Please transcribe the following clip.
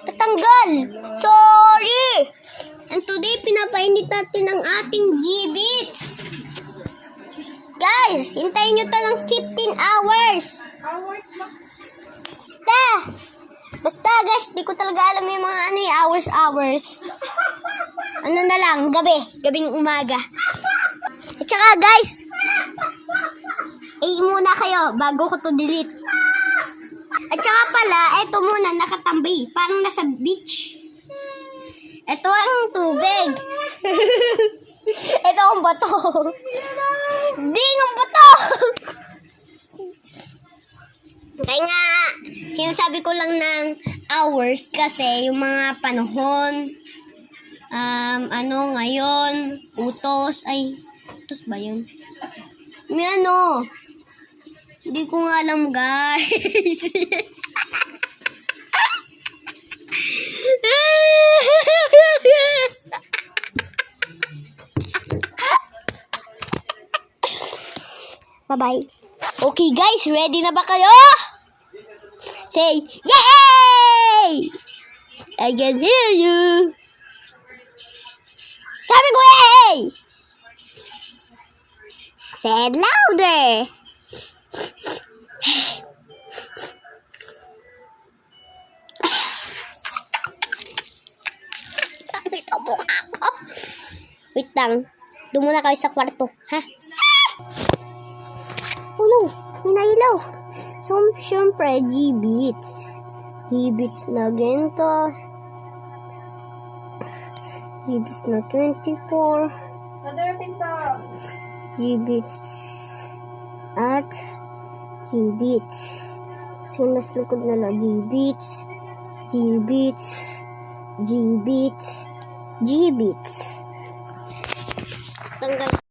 Natanggal. Sorry. And today, pinapainit natin ang ating G-Beats. Guys, hintayin nyo talang 15 hours. Basta guys, di ko talaga alam yung mga hours. Ano na lang, gabing umaga. At saka guys, muna kayo bago ko to delete. At saka pala, eto muna nakatambay, parang nasa beach. Ito ang tubig. Ito ang bato. Ding ang bato. Kaya nga, sinasabi ko lang ng hours kasi yung mga panahon, ngayon, utos ba yun? May hindi ko nga alam guys. Bye-bye. Okay guys, ready na ba kayo? Say, yay! I can hear you. Sabi ko, yay! Say it louder. Wait lang. Doon muna kayo sa kwarto, ha? Oh no, may nailaw. So, syempre, G-Beats. G-Beats na ganito. G-Beats na 24. G-Beats at G-Beats. Kasi nasa likod na lang G-Beats. G-Beats. G-Beats. G-Beats. Tanggal.